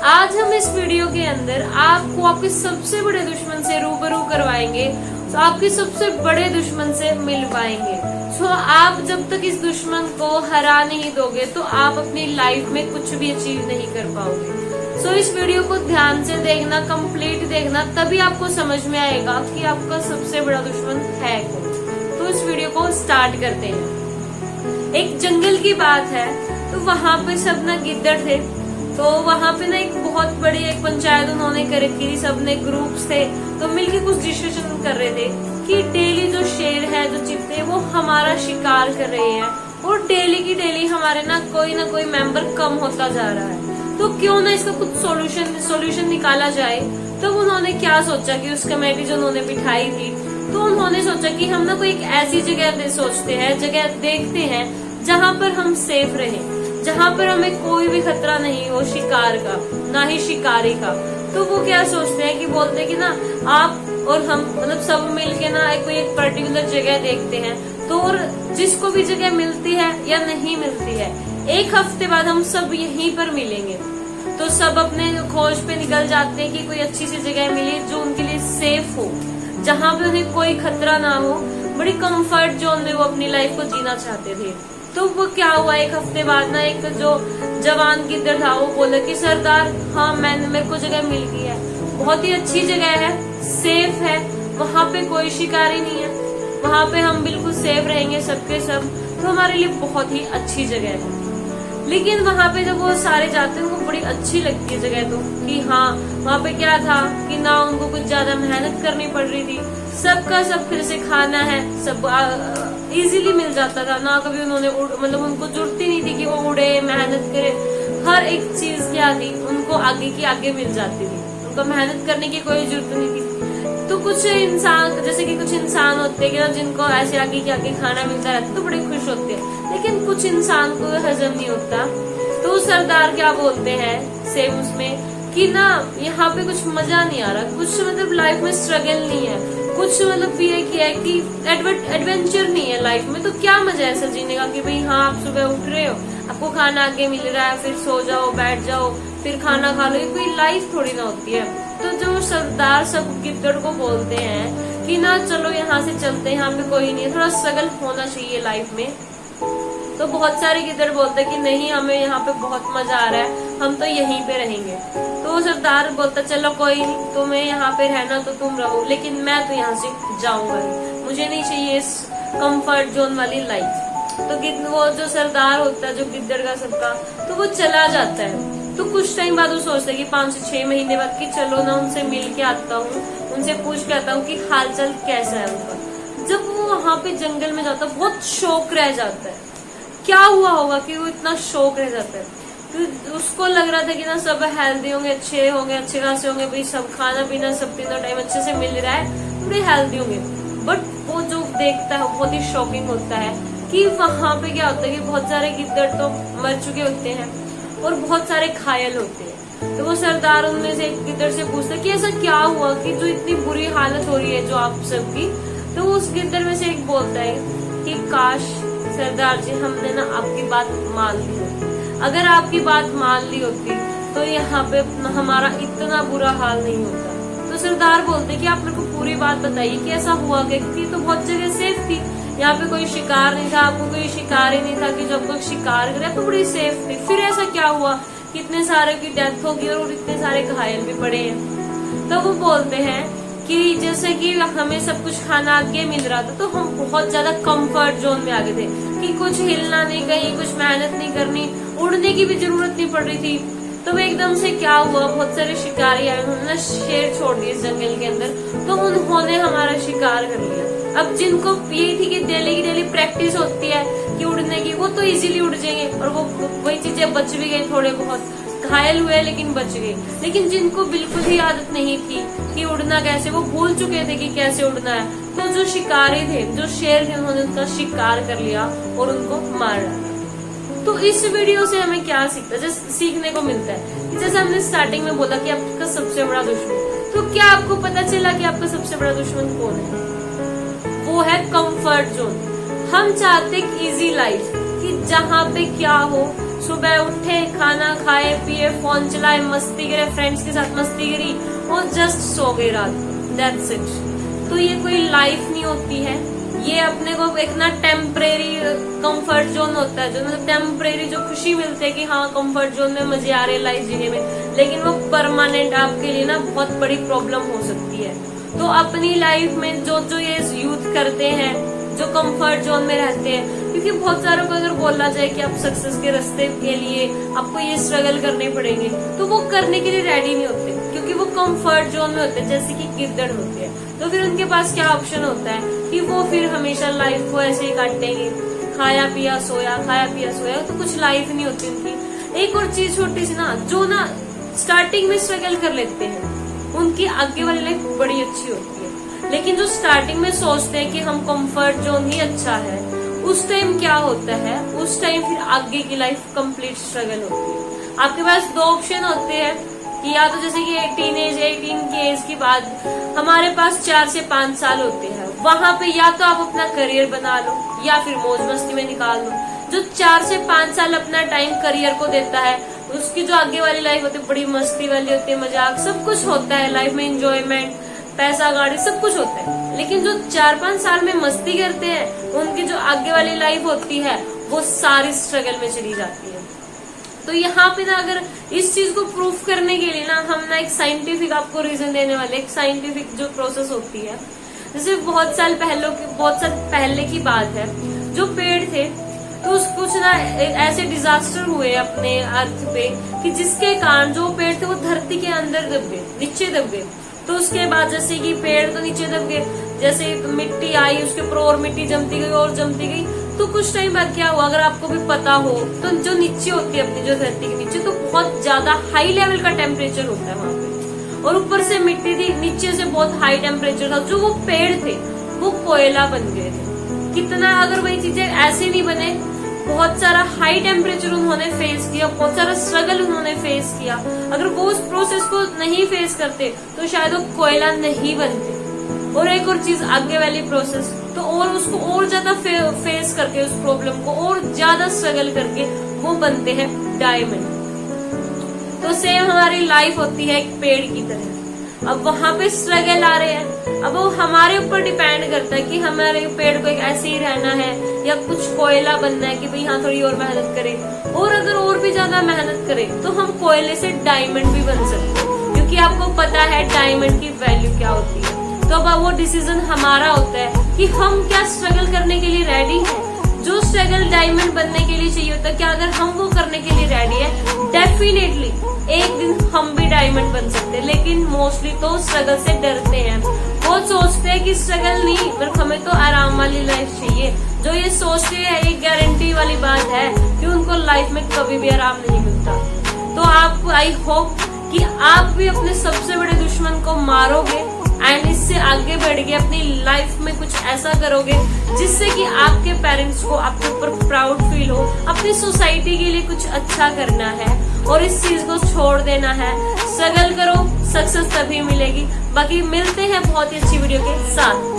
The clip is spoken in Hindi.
आज हम इस वीडियो के अंदर आपको आपके सबसे बड़े दुश्मन से रूबरू करवाएंगे, तो आपके सबसे बड़े दुश्मन से मिल पाएंगे। तो आप जब तक इस दुश्मन को हरा नहीं दोगे तो आप अपनी लाइफ में कुछ भी अचीव नहीं कर पाओगे। सो इस वीडियो को ध्यान से देखना, कंप्लीट देखना, तभी आपको समझ में आएगा कि आपका सबसे बड़ा दुश्मन है कौन। तो इस वीडियो को स्टार्ट करते हैं। एक जंगल की बात है, तो वहां पे सब ना गिद्दड़ थे। तो वहां पे ना एक बहुत बड़ी एक पंचायत उन्होंने कर रखी थी, सबने ग्रुप्स थे, तो मिलके कुछ डिस्कशन कर रहे थे कि डेली जो शेर है, जो चित्ते हैं, वो हमारा शिकार कर रहे हैं और डेली की डेली हमारे ना कोई मेंबर कम होता जा रहा है। तो क्यों ना इसका कुछ सॉल्यूशन निकाला जाए। तो उन्होंने क्या सोचा कि उस कमेटी जो उन्होंने बिठाई थी, तो उन्होंने सोचा कि हम ना कोई एक ऐसी जगह सोचते हैं, जगह देखते हैं जहाँ पर हम सेफ रहें, जहाँ पर हमें कोई भी खतरा नहीं हो शिकार का, ना ही शिकारी का। तो वो क्या सोचते हैं कि बोलते हैं कि ना आप और हम मतलब सब मिलके ना कोई एक पर्टिकुलर जगह देखते हैं, तो और जिसको भी जगह मिलती है या नहीं मिलती है, एक हफ्ते बाद हम सब यहीं पर मिलेंगे। तो सब अपने खोज पे निकल जाते हैं कि कोई अच्छी सी जगह मिले जो उनके लिए सेफ हो, जहाँ पे उन्हें कोई खतरा ना हो। बड़ी कंफर्ट जोन में वो अपनी लाइफ को जीना चाहते थे। तो वो क्या हुआ, एक हफ्ते बाद ना एक जो जवान गिद्दड़ था वो बोला कि सरदार, हाँ मेरे को जगह मिल गई है, बहुत ही अच्छी जगह है, सेफ है, वहाँ पे कोई शिकारी नहीं है, वहाँ पे हम बिल्कुल सेफ रहेंगे सबके सब, तो हमारे लिए बहुत ही अच्छी जगह है। लेकिन वहाँ पे जब वो सारे जाते हैं उनको बड़ी अच्छी लगती है जगह, तो कि हाँ वहाँ पे क्या था कि ना उनको कुछ ज्यादा मेहनत करनी पड़ रही थी, सबका सब फिर से खाना है, सब इजीली मिल जाता था, ना कभी उन्होंने मतलब उनको जरूरत ही नहीं थी कि वो उड़े मेहनत करे। हर एक चीज क्या थी उनको आगे की आगे मिल जाती थी, उनको मेहनत करने की कोई जरूरत नहीं थी। तो कुछ इंसान, जैसे कि कुछ इंसान होते हैं जिनको ऐसे आगे के आगे खाना मिलता रहता तो बड़े खुश होते हैं, लेकिन कुछ इंसान को हजम नहीं होता। तो सरदार क्या बोलते हैं सेम उसमें कि ना यहाँ पे कुछ मजा नहीं आ रहा, कुछ मतलब लाइफ में स्ट्रगल नहीं है, कुछ मतलब ये किया है कि एडवेंचर नहीं है लाइफ में। तो क्या मजा है ऐसा जीने का कि भाई हाँ आप सुबह उठ रहे हो, आपको खाना आगे मिल रहा है, फिर सो जाओ, बैठ जाओ, फिर खाना खा लो, ये कोई लाइफ थोड़ी ना होती है। तो जो सरदार सब गिद्दड़ को बोलते हैं कि ना चलो यहाँ से चलते हैं, यहाँ पे कोई नहीं है, थोड़ा स्ट्रगल होना चाहिए लाइफ में। तो बहुत सारे गिद्दड़ बोलते हैं कि नहीं, हमें यहाँ पे बहुत मजा आ रहा है, हम तो यहीं पे रहेंगे। तो सरदार बोलता चलो कोई नहीं, तुम्हें यहाँ पे रहना तो तुम रहो, लेकिन मैं तो यहाँ से जाऊंगा ही, मुझे नहीं चाहिए इस कंफर्ट जोन वाली लाइफ। तो वो जो सरदार होता है जो गिद्दड़ का सबका, तो वो चला जाता है। तो कुछ टाइम बाद वो सोचता है कि 5 से 6 महीने बाद कि चलो ना उनसे मिल के आता हूँ, उनसे पूछ के आता हूँ कि हालचाल कैसा है उनका। जब वो वहां पे जंगल में जाता है, बहुत शौक रह जाता है, क्या हुआ होगा कि वो इतना शौक रह जाता है। तो उसको लग रहा था कि ना सब हेल्दी होंगे, अच्छे खासे होंगे, भाई सब खाना पीना सब तीनों टाइम अच्छे से मिल रहा है, बड़े हेल्दी होंगे। बट वो जो देखता है बहुत ही शॉकिंग होता है कि वहां पे क्या होता है कि बहुत सारे गिद्दड़ तो मर चुके होते हैं और बहुत सारे घायल होते हैं। तो वो सरदार उनमें से एक गिद्दड़ से पूछता है कि ऐसा क्या हुआ कि जो इतनी बुरी हालत हो रही है जो आप सबकी। तो उस गिद्दड़ में से एक बोलता है कि काश सरदार जी हमने ना आपकी बात मान ली होती, अगर आपकी बात मान ली होती तो यहाँ पे हमारा इतना बुरा हाल नहीं होता। तो सरदार बोलते कि आप मेरे को पूरी बात बताइए कि ऐसा हुआ क्या, कि तो बहुत जगह सेफ थी, यहाँ पे कोई शिकार नहीं था, आपको कोई शिकार ही नहीं था कि जब कोई शिकार करे तो बड़ी सेफ थी, फिर ऐसा क्या हुआ कि इतने सारे की डेथ होगी और इतने सारे घायल भी पड़े हैं। तो वो बोलते हैं कि जैसे कि हमें सब कुछ खाना आगे मिल रहा था तो हम बहुत ज्यादा कंफर्ट जोन में आ गए थे कि कुछ हिलना नहीं, कहीं कुछ मेहनत नहीं करनी, उड़ने की भी जरूरत नहीं पड़ रही थी। तो एकदम से क्या हुआ, बहुत सारे शिकारी आए, उन्होंने शेर छोड़ दिए इस जंगल के अंदर, तो उन्होंने हमारा शिकार कर लिया। अब जिनको यही थी कि डेली की डेली प्रैक्टिस होती है कि उड़ने की, वो तो इजीली उड़ जाएंगे और वो वही चीजें बच भी गई, थोड़े बहुत घायल हुए लेकिन बच गए। लेकिन जिनको बिल्कुल ही आदत नहीं थी कि उड़ना कैसे, वो भूल चुके थे कि कैसे उड़ना है, तो जो शिकारी थे, जो शेर थे, उन्होंने उनका शिकार कर लिया और उनको मार डाला। तो इस वीडियो से हमें क्या सीखने को मिलता है कि जैसे हमने स्टार्टिंग में बोला कि आपका सबसे बड़ा दुश्मन, तो क्या आपको पता चला कि आपका सबसे बड़ा दुश्मन कौन है? वो है कंफर्ट जोन। हम चाहते एक इजी लाइफ कि जहाँ पे क्या हो, सुबह उठे, खाना खाए पिए, फोन चलाए, मस्ती करे, फ्रेंड्स के साथ मस्ती करी और जस्ट सो गए रात को, दैट्स इट। तो ये कोई लाइफ नहीं होती है। ये अपने को एक ना टेम्परेरी कंफर्ट जोन होता है, जो मतलब टेम्परेरी जो खुशी मिलती है कि हाँ कंफर्ट जोन में मजे आ रहे हैं लाइफ जीने में, लेकिन वो परमानेंट आपके लिए ना बहुत बड़ी प्रॉब्लम हो सकती है। तो अपनी लाइफ में जो जो ये यूथ करते हैं, जो कंफर्ट जोन में रहते हैं, क्योंकि बहुत सारों को अगर बोला जाए कि आप सक्सेस के रास्ते के लिए आपको ये स्ट्रगल करने पड़ेंगे, तो वो करने के लिए रेडी नहीं होते, क्योंकि वो कंफर्ट जोन में होते हैं, जैसे कि गिद्दड़ होते हैं। तो फिर उनके पास क्या ऑप्शन होता है कि वो फिर हमेशा लाइफ को ऐसे ही काटेंगे, खाया पिया सोया, खाया पिया सोया, तो कुछ लाइफ नहीं होती उनकी। एक और चीज छोटी सी ना, जो ना स्टार्टिंग में स्ट्रगल कर लेते हैं, उनकी आगे वाली लाइफ बड़ी अच्छी होती है। लेकिन जो स्टार्टिंग में सोचते हैं कि हम कंफर्ट जोन ही अच्छा है, उस टाइम क्या होता है, उस टाइम फिर आगे की लाइफ कंप्लीट स्ट्रगल होती है। आपके पास दो ऑप्शन होते हैं कि या तो जैसे कि 18 की एज के बाद हमारे पास 4 से 5 साल होते हैं, वहां पे या तो आप अपना करियर बना लो या फिर मौज मस्ती में निकाल लो। जो 4 से 5 साल अपना टाइम करियर को देता है, उसकी जो आगे वाली लाइफ होती है बड़ी मस्ती वाली होती है, मजाक सब कुछ होता है लाइफ में, एंजॉयमेंट, पैसा गाड़ी सब कुछ होता है। लेकिन जो 4-5 साल में मस्ती करते हैं, उनकी जो आगे वाली लाइफ होती है वो सारी स्ट्रगल में चली जाती है। तो यहाँ पे ना अगर इस चीज को प्रूफ करने के लिए ना हम ना एक साइंटिफिक आपको रीजन देने वाले, एक साइंटिफिक जो प्रोसेस होती है। जैसे बहुत साल पहले की बात है, जो पेड़ थे तो कुछ ना ऐसे डिजास्टर हुए अपने अर्थ पे कि जिसके कारण जो पेड़ थे वो धरती के अंदर दब गए, नीचे दब गए। तो उसके बाद जैसे कि पेड़ तो नीचे दब गए, जैसे मिट्टी आई उसके ऊपर और मिट्टी जमती गई और जमती गई। तो कुछ टाइम बाद क्या हुआ, अगर आपको भी पता हो, तो जो नीचे होती है अपनी जो धरती के नीचे, तो बहुत ज्यादा हाई लेवल का टेम्परेचर होता है वहां पे, और ऊपर से मिट्टी थी, नीचे से बहुत हाई टेम्परेचर था। जो वो पेड़ थे वो कोयला बन गए थे। कितना अगर वही चीजें ऐसे नहीं बने, बहुत सारा हाई टेम्परेचर उन्होंने फेस किया, बहुत सारा स्ट्रगल उन्होंने फेस किया, अगर वो उस प्रोसेस को नहीं फेस करते तो शायद वो कोयला नहीं बनते। और एक और चीज, आगे वाली प्रोसेस तो और उसको और ज्यादा फेस करके, उस प्रॉब्लम को और ज्यादा स्ट्रगल करके वो बनते हैं डायमंड। तो सेम हमारी लाइफ होती है एक पेड़ की तरह। अब वहां पे स्ट्रगल आ रहे हैं, अब वो हमारे ऊपर डिपेंड करता है कि हमारे पेड़ को एक ऐसे ही रहना है या कुछ कोयला बनना है कि भाई हाँ थोड़ी और मेहनत करें, और अगर और भी ज्यादा मेहनत करें तो हम कोयले से डायमंड भी बन सकते हैं, क्योंकि आपको पता है डायमंड की वैल्यू क्या होती है। तो अब वो डिसीजन हमारा होता है कि हम क्या स्ट्रगल करने के लिए रेडी हैं। जो स्ट्रगल डायमंड बनने के लिए चाहिए होता है, क्या अगर हम वो करने के लिए रेडी है, डेफिनेटली एक दिन हम भी डायमंड बन सकते हैं। लेकिन मोस्टली तो स्ट्रगल से डरते हैं, वो सोचते हैं कि स्ट्रगल नहीं, बल्कि हमें तो आराम वाली लाइफ चाहिए। जो ये सोचते हैं एक गारंटी वाली बात है कि उनको लाइफ में कभी भी आराम नहीं मिलता। तो आप, आई होप कि आप भी अपने सबसे बड़े दुश्मन को मारोगे एंड इससे आगे बढ़ के अपनी लाइफ में कुछ ऐसा करोगे जिससे कि आपके पेरेंट्स को आपके ऊपर प्राउड फील हो। अपनी सोसाइटी के लिए कुछ अच्छा करना है और इस चीज को छोड़ देना है। स्ट्रगल करो, सक्सेस तभी मिलेगी। बाकी मिलते हैं बहुत ही अच्छी वीडियो के साथ।